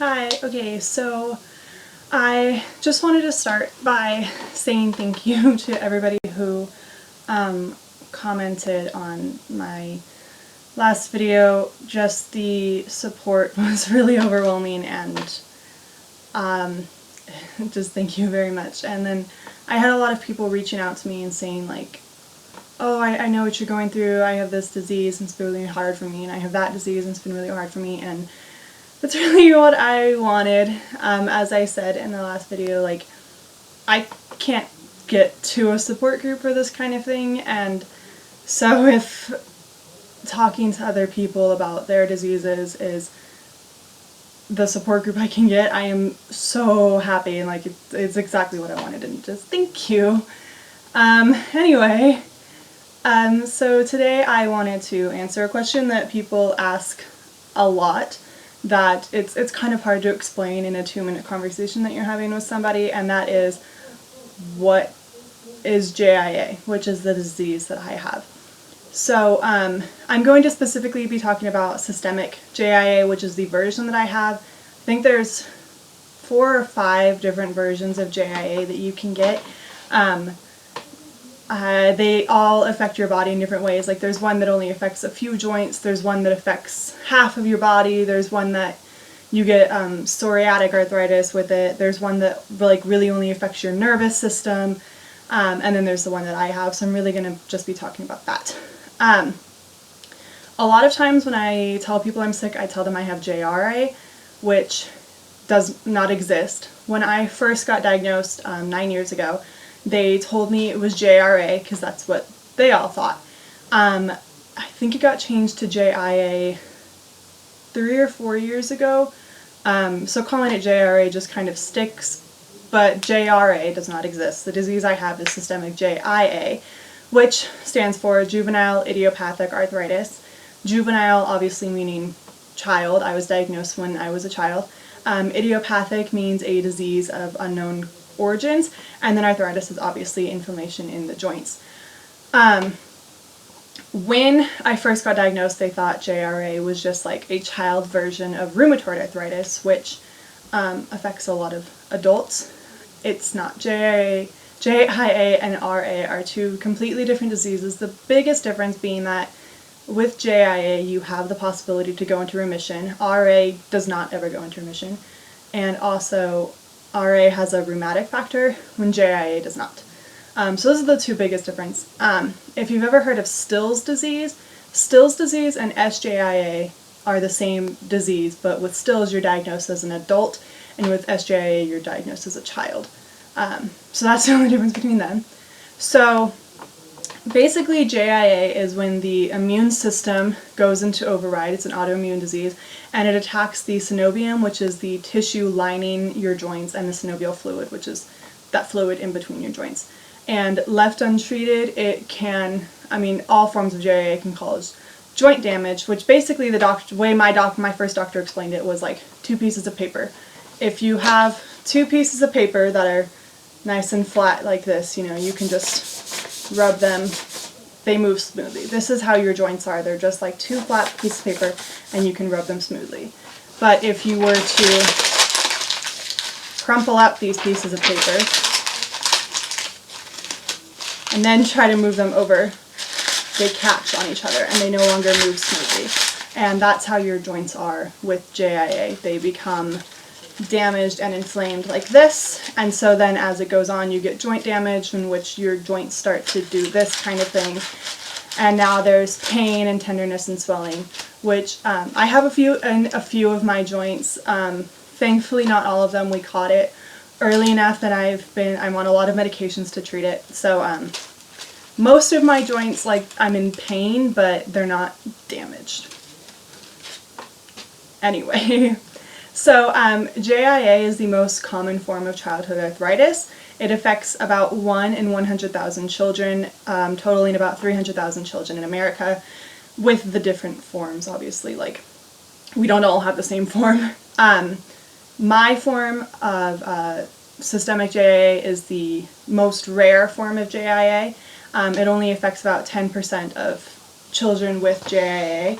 Hi, okay, so I just wanted to start by saying thank you to everybody who commented on my last video. Just the support was really overwhelming, and just thank you very much. And then I had a lot of people reaching out to me and saying like, oh, I know what you're going through, I have this disease and it's been really hard for me, and I have that disease and it's been really hard for me, and that's really what I wanted. As I said in the last video, like, I can't get to a support group for this kind of thing, and so if talking to other people about their diseases is the support group I can get, I am so happy, and like it's exactly what I wanted, and just thank you. Anyway, so today I wanted to answer a question that people ask a lot, that it's kind of hard to explain in a 2-minute conversation that you're having with somebody, and that is, what is JIA, which is the disease that I have. So I'm going to specifically be talking about systemic JIA, which is the version that I have. I think there's 4 or 5 different versions of JIA that you can get. They all affect your body in different ways. Like, there's one that only affects a few joints, there's one that affects half of your body, there's one that you get psoriatic arthritis with it, there's one that like really only affects your nervous system, and then there's the one that I have, so I'm really going to just be talking about that. A lot of times when I tell people I'm sick, I tell them I have JRA, which does not exist. When I first got diagnosed 9 years ago, they told me it was JRA because that's what they all thought. I think it got changed to JIA 3 or 4 years ago, so calling it JRA just kind of sticks, but JRA does not exist. The disease I have is systemic JIA, which stands for juvenile idiopathic arthritis. Juvenile obviously meaning child. I was diagnosed when I was a child. Idiopathic means a disease of unknown origins, and then arthritis is obviously inflammation in the joints. When I first got diagnosed, they thought JRA was just like a child version of rheumatoid arthritis, which affects a lot of adults. It's not. JIA and RA are 2 completely different diseases, the biggest difference being that with JIA you have the possibility to go into remission. RA does not ever go into remission, and also RA has a rheumatic factor when JIA does not. So those are the 2 biggest differences. If you've ever heard of Still's disease and SJIA are the same disease, but with Still's you're diagnosed as an adult, and with SJIA you're diagnosed as a child. So that's the only difference between them. So basically JIA is when the immune system goes into override. It's an autoimmune disease, and it attacks the synovium, which is the tissue lining your joints, and the synovial fluid, which is that fluid in between your joints. And left untreated, it can, all forms of JIA can cause joint damage, which basically the way my first doctor explained it was like 2 pieces of paper. If you have 2 pieces of paper that are nice and flat like this, you can just rub them, they move smoothly. This is how your joints are. They're just like 2 flat pieces of paper, and you can rub them smoothly. But if you were to crumple up these pieces of paper and then try to move them over, they catch on each other and they no longer move smoothly. And that's how your joints are with JIA. They become damaged and inflamed like this, and so then as it goes on you get joint damage in which your joints start to do this kind of thing, and now there's pain and tenderness and swelling, which I have a few of my joints. Thankfully not all of them. We caught it early enough that I'm on a lot of medications to treat it, so most of my joints, like, I'm in pain, but they're not damaged. Anyway, so JIA is the most common form of childhood arthritis. It affects about 1 in 100,000 children, totaling about 300,000 children in America, with the different forms, obviously. Like, we don't all have the same form. My form of systemic JIA is the most rare form of JIA. It only affects about 10% of children with JIA.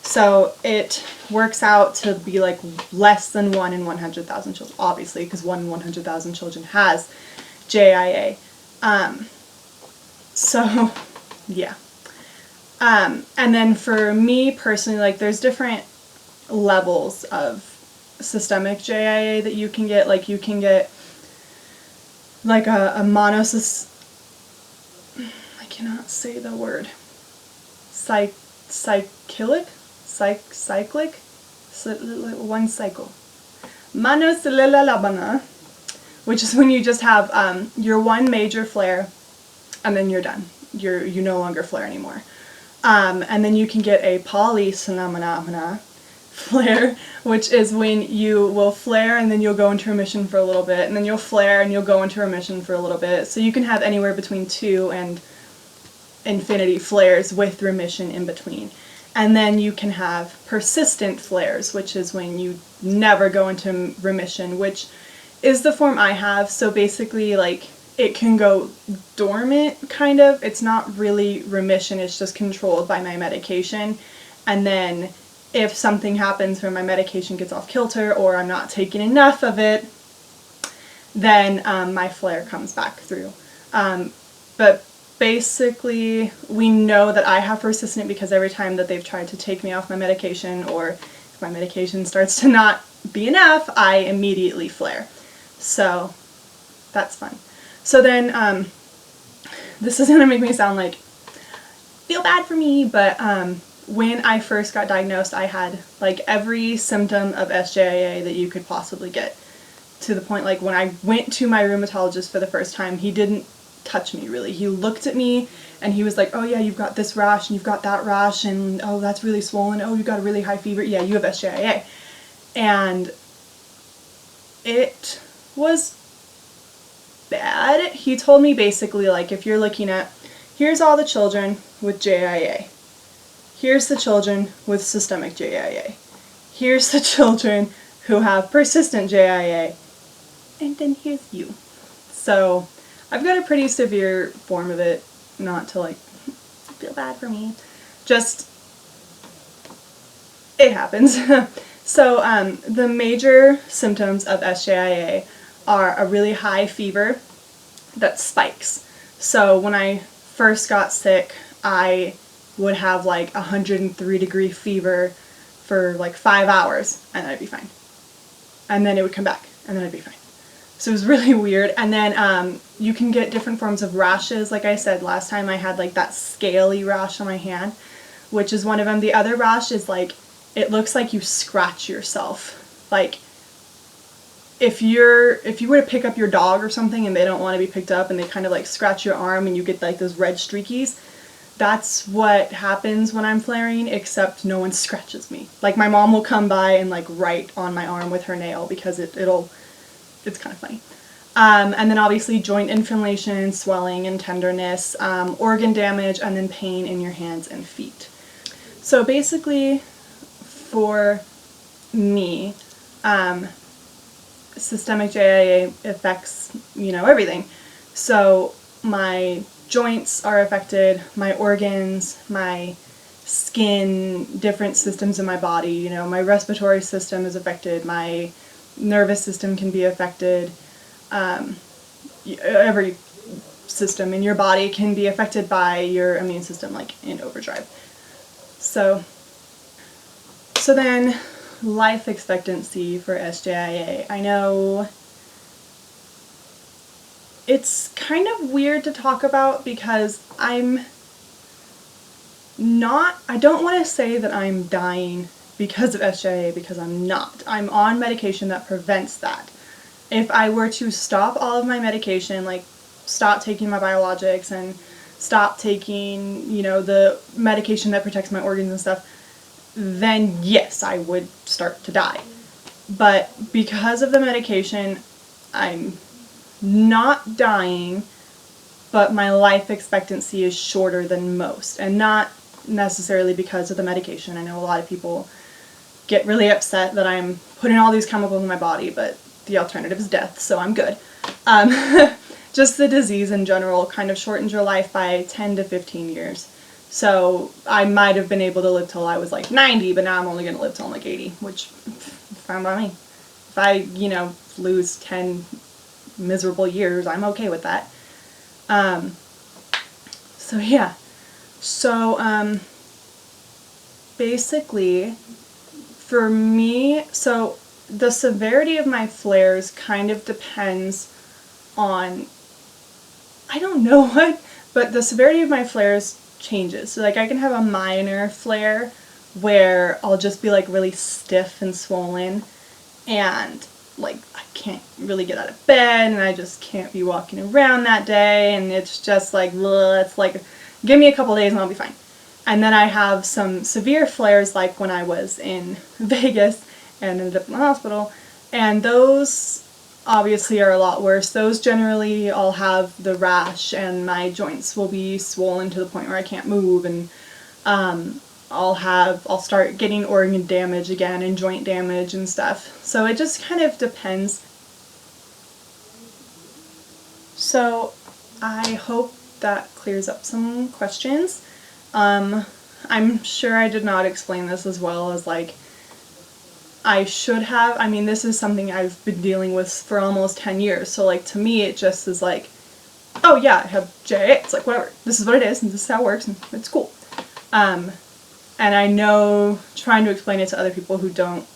So it works out to be like less than 1 in 100,000 children, obviously, because 1 in 100,000 children has JIA. So, yeah. And then for me personally, like there's different levels of systemic JIA that you can get. Like you can get like a I cannot say the word. Cyclic? One cycle. Monosyllabana, which is when you just have your one major flare and then you're done. You no longer flare anymore. And then you can get a polysyllabana flare, which is when you will flare and then you'll go into remission for a little bit, and then you'll flare and you'll go into remission for a little bit. So you can have anywhere between 2 and infinity flares with remission in between. And then you can have persistent flares, which is when you never go into remission, which is the form I have. So basically, like, it can go dormant, kind of. It's not really remission, it's just controlled by my medication. And then if something happens where my medication gets off kilter or I'm not taking enough of it, then my flare comes back through. But basically, we know that I have persistent because every time that they've tried to take me off my medication, or if my medication starts to not be enough, I immediately flare. So that's fun. So then, this is going to make me sound like, feel bad for me, but when I first got diagnosed, I had like every symptom of SJIA that you could possibly get. To the point, like, when I went to my rheumatologist for the first time, he didn't touch me really. He looked at me and he was like, oh yeah, you've got this rash and you've got that rash, and oh, that's really swollen, oh, you've got a really high fever, yeah, you have SJIA. And it was bad. He told me basically, like, if you're looking at, here's all the children with JIA, here's the children with systemic JIA, here's the children who have persistent JIA, and then here's you. So I've got a pretty severe form of it, not to like feel bad for me, just it happens. So the major symptoms of SJIA are a really high fever that spikes. So when I first got sick, I would have like 103-degree fever for like 5 hours, and then I'd be fine. And then it would come back, and then I'd be fine. So it was really weird. And then you can get different forms of rashes. Like I said last time, I had like that scaly rash on my hand, which is one of them. The other rash is like, it looks like you scratch yourself. Like, if you were to pick up your dog or something and they don't want to be picked up and they kind of like scratch your arm and you get like those red streakies, that's what happens when I'm flaring, except no one scratches me. Like, my mom will come by and like write on my arm with her nail because it's kind of funny. And then obviously joint inflammation, swelling and tenderness, organ damage, and then pain in your hands and feet. So basically, for me, systemic JIA affects, everything. So my joints are affected, my organs, my skin, different systems in my body, my respiratory system is affected, my nervous system can be affected, every system in your body can be affected by your immune system, like in overdrive. So then, life expectancy for SJIA. I know it's kind of weird to talk about because I don't want to say that I'm dying because of SJIA, because I'm not. I'm on medication that prevents that. If I were to stop all of my medication, like stop taking my biologics and stop taking, the medication that protects my organs and stuff, then yes, I would start to die. But because of the medication, I'm not dying, but my life expectancy is shorter than most, and not necessarily because of the medication. I know a lot of people get really upset that I'm putting all these chemicals in my body, but the alternative is death, so I'm good. Just the disease in general kind of shortens your life by 10 to 15 years. So I might have been able to live till I was like 90, but now I'm only going to live till I'm like 80, which fine by me. If I, lose 10 miserable years, I'm okay with that. So yeah. So basically, for me, so the severity of my flares kind of depends on, I don't know what, but the severity of my flares changes. So like I can have a minor flare where I'll just be like really stiff and swollen, and like I can't really get out of bed, and I just can't be walking around that day, and it's just like, ugh, it's like, give me a couple days and I'll be fine. And then I have some severe flares, like when I was in Vegas and ended up in the hospital, and those obviously are a lot worse. Those generally I'll have the rash, and my joints will be swollen to the point where I can't move, and I'll start getting organ damage again and joint damage and stuff. So it just kind of depends. So I hope that clears up some questions. I'm sure I did not explain this as well as like I should have. I mean, this is something I've been dealing with for almost 10 years. So like to me it just is like, oh yeah, I have JIA. It's like, whatever. This is what it is, and this is how it works, and it's cool. And I know trying to explain it to other people who don't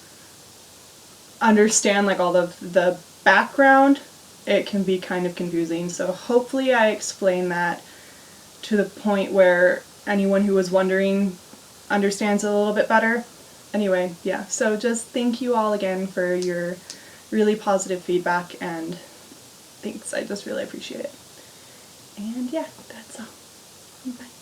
understand like all the background, it can be kind of confusing. So hopefully I explain that to the point where anyone who was wondering understands it a little bit better. Anyway, yeah, so just thank you all again for your really positive feedback, and thanks, I just really appreciate it. And yeah, that's all. Bye.